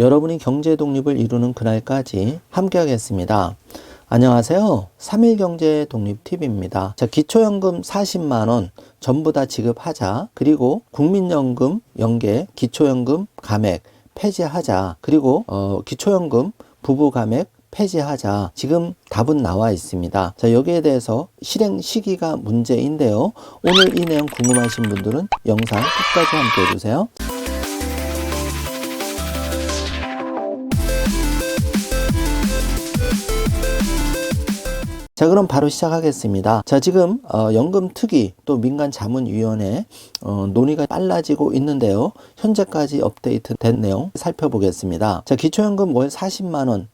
여러분이 경제 독립을 이루는 그날까지 함께하겠습니다. 안녕하세요. 3일 경제 독립 팁입니다. 자, 기초연금 40만원 전부 다 지급하자. 그리고 국민연금 연계 기초연금 감액 폐지하자. 그리고 기초연금 부부 감액 폐지하자. 지금 답은 나와 있습니다. 자, 여기에 대해서 실행 시기가 문제인데요. 오늘 이 내용 궁금하신 분들은 영상 끝까지 함께 해주세요. 자, 그럼 바로 시작하겠습니다. 자, 지금 연금특위 또 민간자문위원회 논의가 빨라지고 있는데요. 현재까지 업데이트된 내용 살펴보겠습니다. 자, 기초연금 월 40만원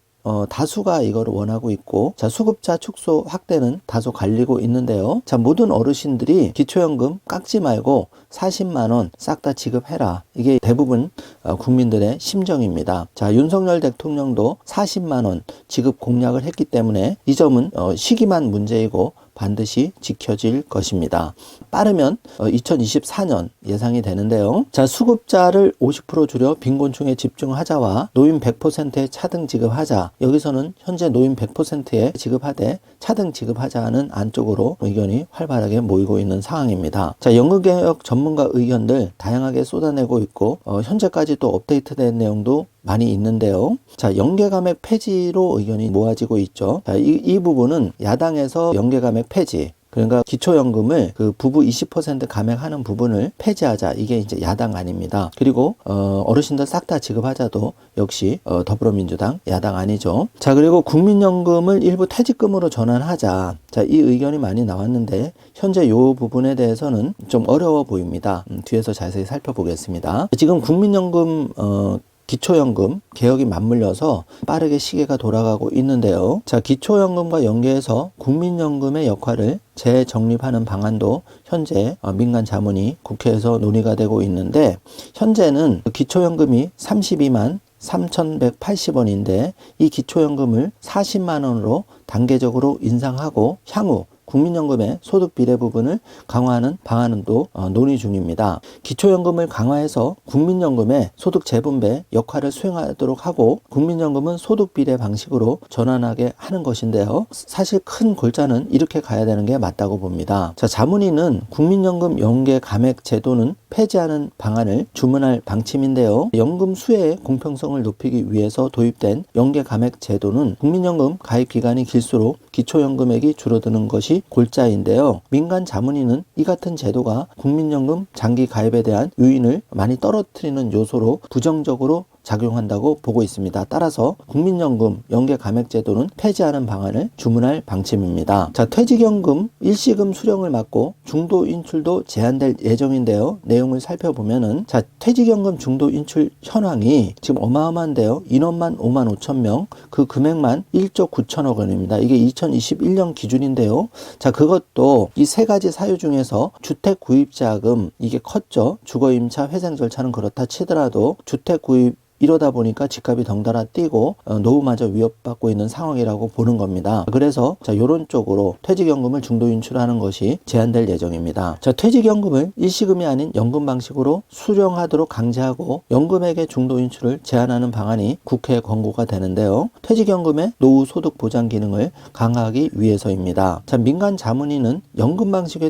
다수가 이걸 원하고 있고, 자, 수급자 축소 확대는 다소 갈리고 있는데요. 자, 모든 어르신들이 기초연금 깎지 말고 40만원 싹 다 지급해라. 이게 대부분 국민들의 심정입니다. 자, 윤석열 대통령도 40만원 지급 공약을 했기 때문에 이 점은 시기만 문제이고 반드시 지켜질 것입니다. 빠르면 2024년 예상이 되는데요. 자, 수급자를 50% 줄여 빈곤층에 집중하자와 노인 100%에 차등 지급하자. 여기서는 현재 노인 100%에 지급하되 차등 지급하자는 안쪽으로 의견이 활발하게 모이고 있는 상황입니다. 자, 연금개혁 전문가 의견들 다양하게 쏟아내고 있고 현재까지 또 업데이트된 내용도 많이 있는데요. 자, 연계감액 폐지로 의견이 모아지고 있죠. 자, 이 부분은 야당에서 연계감액 폐지, 그러니까 기초연금을 그 부부 20% 감액하는 부분을 폐지하자. 이게 이제 야당 아닙니다. 그리고 어르신들 싹 다 지급하자도 역시 더불어민주당 야당 아니죠. 자, 그리고 국민연금을 일부 퇴직금으로 전환하자. 자, 이 의견이 많이 나왔는데 현재 이 부분에 대해서는 좀 어려워 보입니다. 뒤에서 자세히 살펴보겠습니다. 지금 국민연금 기초연금 개혁이 맞물려서 빠르게 시계가 돌아가고 있는데요. 자, 기초연금과 연계해서 국민연금의 역할을 재정립하는 방안도 현재 민간자문이 국회에서 논의가 되고 있는데, 현재는 기초연금이 32만 3,180원인데 이 기초연금을 40만원으로 단계적으로 인상하고 향후 국민연금의 소득 비례 부분을 강화하는 방안도 논의 중입니다. 기초연금을 강화해서 국민연금의 소득 재분배 역할을 수행하도록 하고 국민연금은 소득 비례 방식으로 전환하게 하는 것인데요. 사실 큰 골자는 이렇게 가야 되는 게 맞다고 봅니다. 자, 자문위는 국민연금 연계 감액 제도는 폐지하는 방안을 주문할 방침인데요. 연금 수혜의 공평성을 높이기 위해서 도입된 연계 감액 제도는 국민연금 가입 기간이 길수록 기초연금액이 줄어드는 것이 골자인데요. 민간 자문위는 이 같은 제도가 국민연금 장기 가입에 대한 유인을 많이 떨어뜨리는 요소로 부정적으로 작용한다고 보고 있습니다. 따라서 국민연금 연계 감액 제도는 폐지하는 방안을 주문할 방침입니다. 자, 퇴직연금 일시금 수령을 막고 중도 인출도 제한될 예정인데요. 내용을 살펴보면은, 자, 퇴직연금 중도 인출 현황이 지금 어마어마한데요. 인원만 5만 5천 명, 그 금액만 1조 9천억 원입니다. 이게 2021년 기준인데요. 자, 그것도 이 세 가지 사유 중에서 주택 구입 자금 이게 컸죠. 주거 임차 회생 절차는 그렇다 치더라도 주택 구입 이러다 보니까 집값이 덩달아 뛰고 노후마저 위협받고 있는 상황이라고 보는 겁니다. 그래서 자, 요런 쪽으로 퇴직연금을 중도 인출하는 것이 제한될 예정입니다. 자, 퇴직연금을 일시금이 아닌 연금 방식으로 수령하도록 강제하고 연금액의 중도 인출을 제한하는 방안이 국회에 권고가 되는데요. 퇴직연금의 노후 소득 보장 기능을 강화하기 위해서입니다. 자, 민간 자문위는 연금 방식의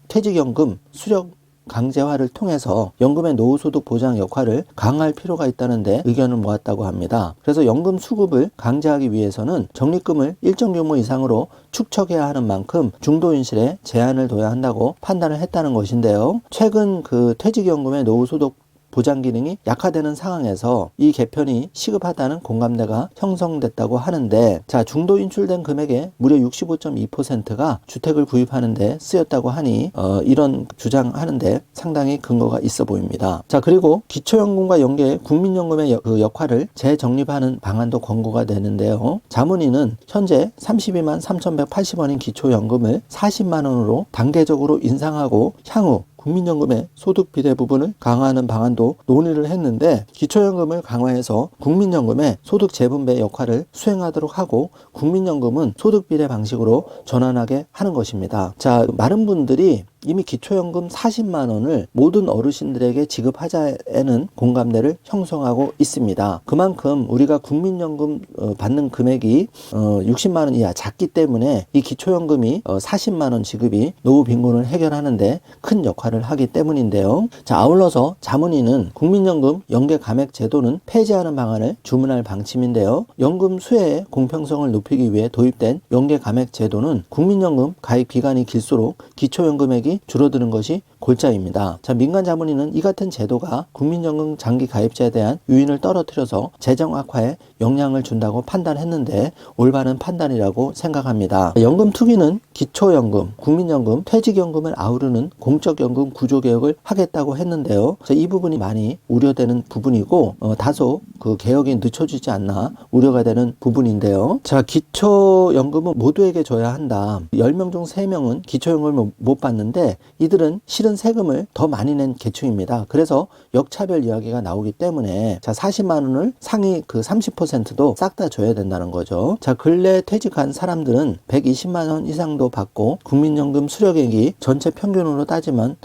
퇴직연금 수령 강제화를 통해서 연금의 노후소득 보장 역할을 강화할 필요가 있다는데 의견을 모았다고 합니다. 그래서 연금 수급을 강제하기 위해서는 적립금을 일정 규모 이상으로 축적해야 하는 만큼 중도인실에 제한을 둬야 한다고 판단을 했다는 것인데요. 최근 그 퇴직연금의 노후소득 보장 기능이 약화되는 상황에서 이 개편이 시급하다는 공감대가 형성됐다고 하는데, 자, 중도 인출된 금액의 무려 65.2%가 주택을 구입하는 데 쓰였다고 하니 이런 주장하는데 상당히 근거가 있어 보입니다. 자, 그리고 기초연금과 연계 국민연금의 그 역할을 재정립하는 방안도 권고가 되는데요. 자문위는 현재 32만 3,180원인 기초연금을 40만 원으로 단계적으로 인상하고 향후 국민연금의 소득 비례 부분을 강화하는 방안도 논의를 했는데, 기초연금을 강화해서 국민연금의 소득 재분배 역할을 수행하도록 하고 국민연금은 소득 비례 방식으로 전환하게 하는 것입니다. 자, 많은 분들이 이미 기초연금 40만 원을 모든 어르신들에게 지급하자에는 공감대를 형성하고 있습니다. 그만큼 우리가 국민연금 받는 금액이 60만 원 이하 작기 때문에 이 기초연금이 40만 원 지급이 노후 빈곤을 해결하는데 큰 역할을 하기 때문인데요. 자, 아울러서 자문위는 국민연금 연계 감액 제도는 폐지하는 방안을 주문할 방침인데요. 연금 수혜의 공평성을 높이기 위해 도입된 연계 감액 제도는 국민연금 가입 기간이 길수록 기초연금액이 줄어드는 것이 골자입니다. 자, 민간자문위는 이 같은 제도가 국민연금 장기 가입자에 대한 유인을 떨어뜨려서 재정 악화에 영향을 준다고 판단했는데 올바른 판단이라고 생각합니다. 연금 투기는 기초연금, 국민연금, 퇴직연금을 아우르는 공적연금 구조개혁을 하겠다고 했는데요. 자, 이 부분이 많이 우려되는 부분이고 다소 그 개혁이 늦춰지지 않나 우려가 되는 부분인데요. 자, 기초연금은 모두에게 줘야 한다. 10명 중 3명은 기초연금을 못 받는데 이들은 실은 세금을 더 많이 낸 계층입니다. 그래서 역차별 이야기가 나오기 때문에 자, 40만 원을 상위 그 30%도 싹 다 줘야 된다는 거죠. 자, 근래 퇴직한 사람들은 120만 원 이상도 받고 국민연금 수령액이 전체 평균으로 따지면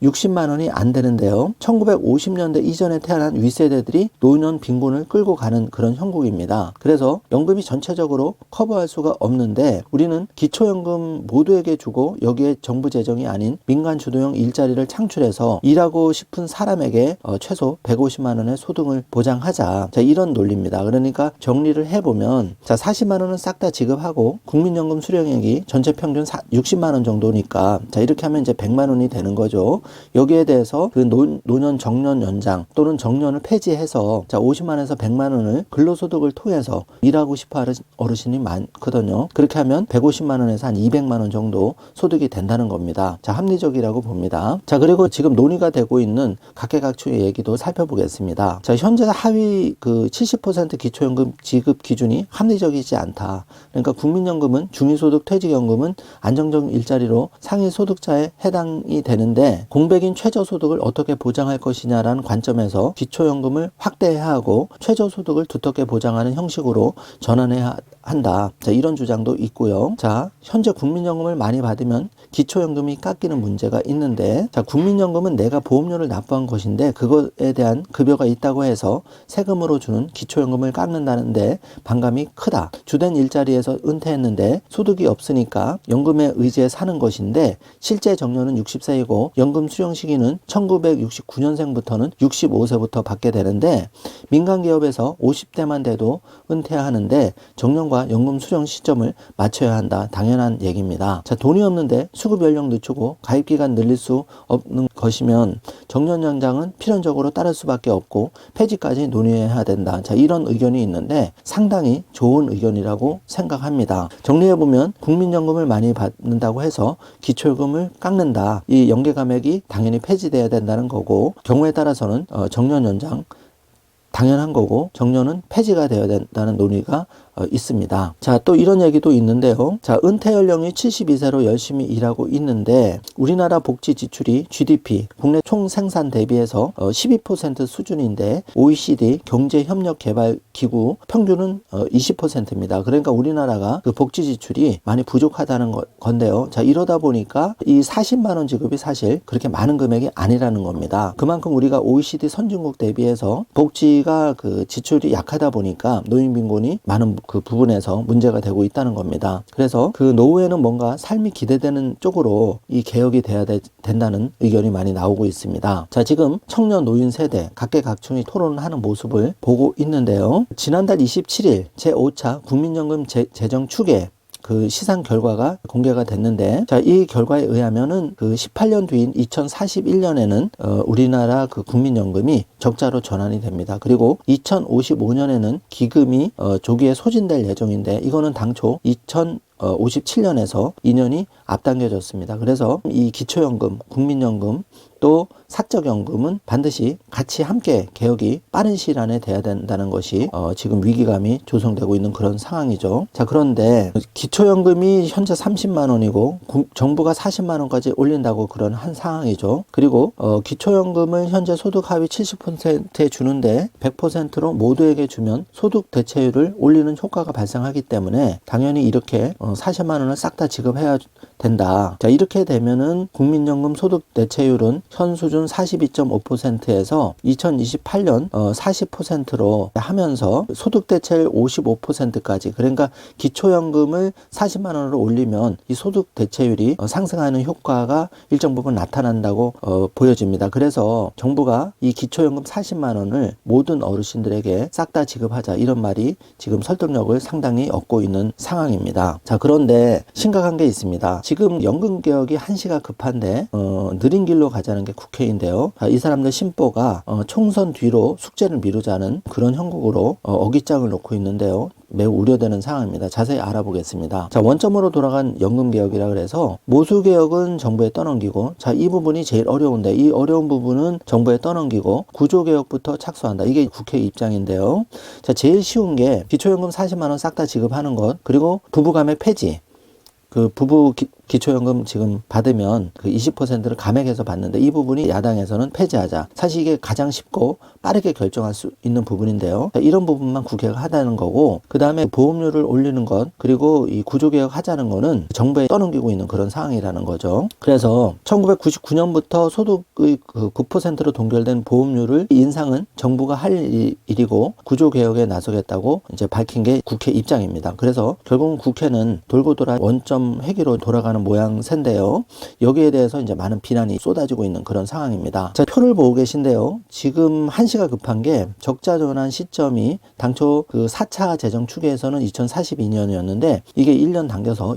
60만 원이 안 되는데요. 1950년대 이전에 태어난 윗세대들이 노년 빈곤을 끌고 가는 그런 형국입니다. 그래서 연금이 전체적으로 커버할 수가 없는데 우리는 기초연금 모두에게 주고 여기에 정부 재정이 아닌 민간 주도형 일자리를 창출해서 일하고 싶은 사람에게 최소 150만 원의 소득을 보장하자. 자, 이런 논리입니다. 그러니까 정리를 해보면 자, 40만 원은 싹 다 지급하고 국민연금 수령액이 전체 평균 60만 원 정도니까 자, 이렇게 하면 이제 100만 원이 되는 거죠. 여기에 대해서 그 노년 정년 연장 또는 정년을 폐지해서 자, 50만 원에서 100만 원을 근로소득을 통해서 일하고 싶어 하는 어르신이 많거든요. 그렇게 하면 150만 원에서 한 200만 원 정도 소득이 된다는 겁니다. 자, 합리적이라고 봅니다. 자, 그리고 지금 논의가 되고 있는 각계각층의 얘기도 살펴보겠습니다. 자, 현재 하위 그 70% 기초연금 지급 기준이 합리적이지 않다. 그러니까 국민연금은 중위소득, 퇴직연금은 안정적 일자리로 상위 소득자에 해당이 되는데 공백인 최저소득을 어떻게 보장할 것이냐라는 관점에서 기초연금을 확대해야 하고 최저소득을 두텁게 보장하는 형식으로 전환해야 한다. 자, 이런 주장도 있고요. 자, 현재 국민연금을 많이 받으면 기초연금이 깎이는 문제가 있는데 자, 국민연금은 내가 보험료를 납부한 것인데 그것에 대한 급여가 있다고 해서 세금으로 주는 기초연금을 깎는다는데 반감이 크다. 주된 일자리에서 은퇴했는데 소득이 없으니까 연금에 의지해 사는 것인데 실제 정년은 60세이고 연금 수령 시기는 1969년생부터는 65세부터 받게 되는데 민간기업에서 50대만 돼도 은퇴하는데 정년과 연금 수령 시점을 맞춰야 한다. 당연한 얘기입니다. 자, 돈이 없는데 수급 연령 늦추고 가입기간 늘릴 수 없는 것이면 정년 연장은 필연적으로 따를 수밖에 없고 폐지까지 논의해야 된다. 자, 이런 의견이 있는데 상당히 좋은 의견이라고 생각합니다. 정리해보면 국민연금을 많이 받는다고 해서 기초연금을 깎는다. 이 연계감액이 당연히 폐지돼야 된다는 거고 경우에 따라서는 정년 연장 당연한 거고 정년은 폐지가 되어야 된다는 논의가 있습니다. 자, 또 이런 얘기도 있는데요. 자, 은퇴 연령이 72세로 열심히 일하고 있는데 우리나라 복지 지출이 GDP, 국내 총 생산 대비해서 12% 수준인데 OECD 경제협력개발기구 평균은 20%입니다. 그러니까 우리나라가 그 복지 지출이 많이 부족하다는 건데요. 자, 이러다 보니까 이 40만 원 지급이 사실 그렇게 많은 금액이 아니라는 겁니다. 그만큼 우리가 OECD 선진국 대비해서 복지가 그 지출이 약하다 보니까 노인 빈곤이 많은 그 부분에서 문제가 되고 있다는 겁니다. 그래서 그 노후에는 뭔가 삶이 기대되는 쪽으로 이 개혁이 돼야 된다는 의견이 많이 나오고 있습니다. 자, 지금 청년 노인 세대 각계각층이 토론을 하는 모습을 보고 있는데요. 지난달 27일 제5차 국민연금 재정 추계 그 시상 결과가 공개가 됐는데 자, 이 결과에 의하면은 그 18년 뒤인 2041년에는 우리나라 그 국민연금이 적자로 전환이 됩니다. 그리고 2055년에는 기금이 조기에 소진될 예정인데 이거는 당초 2057년에서 2년이 앞당겨졌습니다. 그래서 이 기초연금, 국민연금 또 사적연금은 반드시 같이 함께 개혁이 빠른 시일 안에 돼야 된다는 것이 지금 위기감이 조성되고 있는 그런 상황이죠. 자, 그런데 기초연금이 현재 30만 원이고 정부가 40만 원까지 올린다고 그런 한 상황이죠. 그리고 기초연금을 현재 소득 하위 70%에 주는데 100%로 모두에게 주면 소득 대체율을 올리는 효과가 발생하기 때문에 당연히 이렇게 40만 원을 싹 다 지급해야 된다. 자, 이렇게 되면은 국민연금 소득 대체율은 현 수준 42.5%에서 2028년 40%로 하면서 소득 대체율 55%까지, 그러니까 기초연금을 40만 원으로 올리면 이 소득 대체율이 상승하는 효과가 일정 부분 나타난다고 보여집니다. 그래서 정부가 이 기초연금 40만 원을 모든 어르신들에게 싹 다 지급하자, 이런 말이 지금 설득력을 상당히 얻고 있는 상황입니다. 자, 그런데 심각한 게 있습니다. 지금 연금 개혁이 한시가 급한데 느린 길로 가자는 게 국회인데요. 자, 이 사람들 심보가 총선 뒤로 숙제를 미루자는 그런 형국으로 어깃장을 놓고 있는데요. 매우 우려되는 상황입니다. 자세히 알아보겠습니다. 자, 원점으로 돌아간 연금개혁이라 그래서 모수개혁은 정부에 떠넘기고, 자, 이 부분이 제일 어려운데 이 어려운 부분은 정부에 떠넘기고 구조개혁부터 착수한다. 이게 국회 입장인데요. 자, 제일 쉬운 게 기초연금 40만 원 싹 다 지급하는 것, 그리고 부부감액 폐지. 그 부부 기초연금 지금 받으면 그 20%를 감액해서 받는데 이 부분이 야당에서는 폐지하자. 사실 이게 가장 쉽고 빠르게 결정할 수 있는 부분인데요. 이런 부분만 국회가 하자는 거고, 그 다음에 보험료를 올리는 것, 그리고 이 구조개혁 하자는 거는 정부에 떠넘기고 있는 그런 상황이라는 거죠. 그래서 1999년부터 소득의 그 9%로 동결된 보험료를 인상은 정부가 할 일이고 구조개혁에 나서겠다고 이제 밝힌 게 국회 입장입니다. 그래서 결국은 국회는 돌고 돌아 원점 회기로 돌아가는 모양새인데요. 여기에 대해서 이제 많은 비난이 쏟아지고 있는 그런 상황입니다. 자, 표를 보고 계신데요. 지금 한시가 급한 게 적자 전환 시점이 당초 그 4차 재정 추계에서는 2042년이었는데 이게 1년 당겨서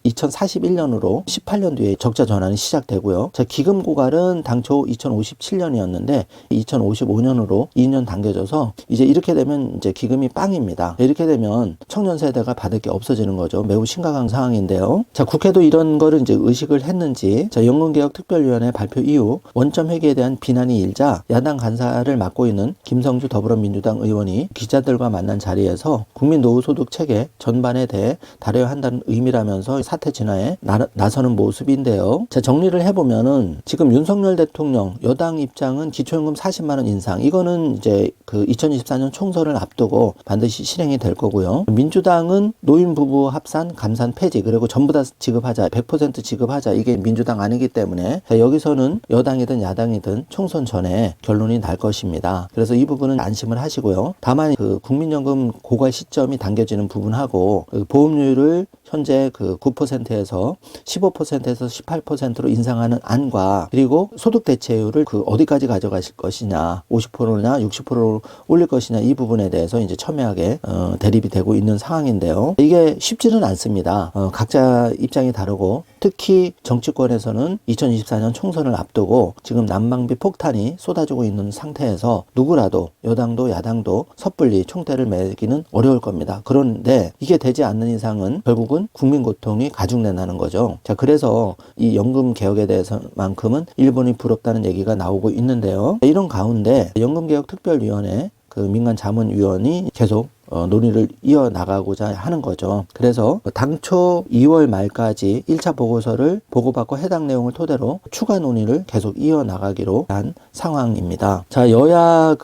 2041년으로 18년 뒤에 적자 전환이 시작되고요. 자, 기금 고갈은 당초 2057년이었는데 2055년으로 2년 당겨져서 이제 이렇게 되면 이제 기금이 빵입니다. 이렇게 되면 청년 세대가 받을 게 없어지는 거죠. 매우 심각한 상황인데요. 자, 국회도 이런 거를 이제 의식을 했는지, 자, 연금개혁특별위원회 발표 이후 원점 회계에 대한 비난이 일자 야당 간사를 맡고 있는 김성주 더불어민주당 의원이 기자들과 만난 자리에서 국민 노후소득 체계 전반에 대해 다뤄야 한다는 의미라면서 사태 진화에 나서는 모습인데요. 자, 정리를 해보면은 지금 윤석열 대통령 여당 입장은 기초연금 40만 원 인상, 이거는 이제 그 2024년 총선을 앞두고 반드시 실행이 될 거고요. 민주당은 노인 부부 합산 감산 폐지, 그리고 전부 다 지급하자, 100% 지급하자, 이게 민주당 아니기 때문에 자, 여기서는 여당이든 야당이든 총선 전에 결론이 날 것입니다. 그래서 이 부분은 안심을 하시고요. 다만 그 국민연금 고갈 시점이 당겨지는 부분하고 그 보험료를 현재 그 9%에서 15%에서 18%로 인상하는 안과, 그리고 소득 대체율을 그 어디까지 가져가실 것이냐, 50%냐 60%로 올릴 것이냐, 이 부분에 대해서 이제 첨예하게 대립이 되고 있는 상황인데요. 이게 쉽지는 않습니다. 각자 입장이 다르고, 특히 정치권에서는 2024년 총선을 앞두고 지금 난방비 폭탄이 쏟아지고 있는 상태에서 누구라도 여당도 야당도 섣불리 총대를 매기는 어려울 겁니다. 그런데 이게 되지 않는 이상은 결국은 국민 고통이 가중된다는 거죠. 자, 그래서 이 연금 개혁에 대해서만큼은 일본이 부럽다는 얘기가 나오고 있는데요. 이런 가운데 연금개혁특별위원회 그 민간자문위원이 계속 논의를 이어나가고자 하는 거죠. 그래서 당초 2월 말까지 1차 보고서를 보고받고 해당 내용을 토대로 추가 논의를 계속 이어나가기로 한 상황입니다. 자, 여야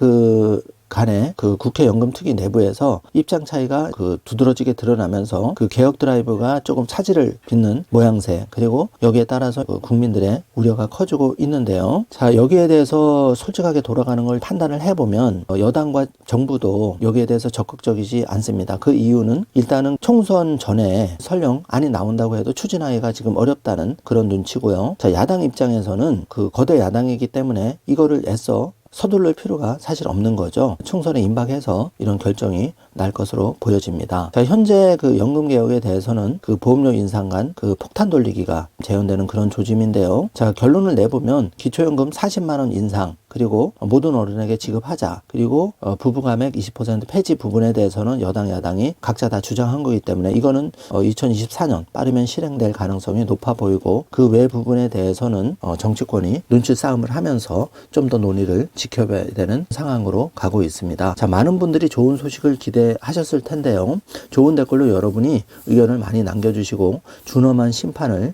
간에 그 국회 연금특위 내부에서 입장 차이가 그 두드러지게 드러나면서 그 개혁 드라이브가 조금 차질을 빚는 모양새, 그리고 여기에 따라서 그 국민들의 우려가 커지고 있는데요. 자, 여기에 대해서 솔직하게 돌아가는 걸 판단을 해보면 여당과 정부도 여기에 대해서 적극적이지 않습니다. 그 이유는 일단은 총선 전에 설령 안이 나온다고 해도 추진하기가 지금 어렵다는 그런 눈치고요. 자, 야당 입장에서는 그 거대 야당이기 때문에 이거를 애써 서둘릴 필요가 사실 없는 거죠. 총선에 임박해서 이런 결정이 날 것으로 보여집니다. 자, 현재 그 연금 개혁에 대해서는 그 보험료 인상간 그 폭탄 돌리기가 재현되는 그런 조짐인데요. 자, 결론을 내보면 기초연금 40만 원 인상, 그리고 모든 어른에게 지급하자, 그리고 부부감액 20% 폐지 부분에 대해서는 여당 야당이 각자 다 주장한 거기 때문에 이거는 2024년 빠르면 실행될 가능성이 높아 보이고, 그 외 부분에 대해서는 정치권이 눈치 싸움을 하면서 좀 더 논의를 지켜봐야 되는 상황으로 가고 있습니다. 자, 많은 분들이 좋은 소식을 기대하셨을 텐데요. 좋은 댓글로 여러분이 의견을 많이 남겨주시고 준엄한 심판을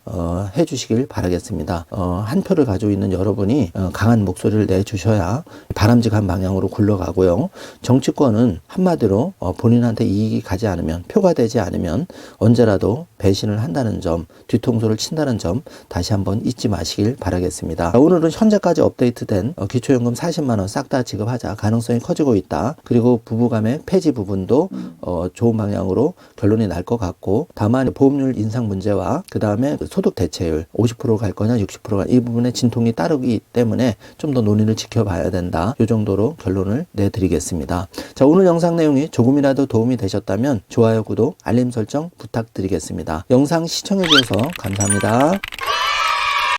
해주시길 바라겠습니다. 한 표를 가지고 있는 여러분이 강한 목소리를 주셔야 바람직한 방향으로 굴러가고요. 정치권은 한마디로 본인한테 이익이 가지 않으면, 표가 되지 않으면 언제라도 배신을 한다는 점, 뒤통수를 친다는 점 다시 한번 잊지 마시길 바라겠습니다. 오늘은 현재까지 업데이트된 기초연금 40만 원 싹 다 지급하자 가능성이 커지고 있다. 그리고 부부간의 폐지 부분도 좋은 방향으로 결론이 날 것 같고, 다만 보험료 인상 문제와 그 다음에 소득 대체율 50% 갈 거냐 60%가 이 부분에 진통이 따르기 때문에 좀 더 논의를 지켜봐야 된다. 이 정도로 결론을 내드리겠습니다. 자, 오늘 영상 내용이 조금이라도 도움이 되셨다면 좋아요, 구독, 알림 설정 부탁드리겠습니다. 영상 시청해 주셔서 감사합니다.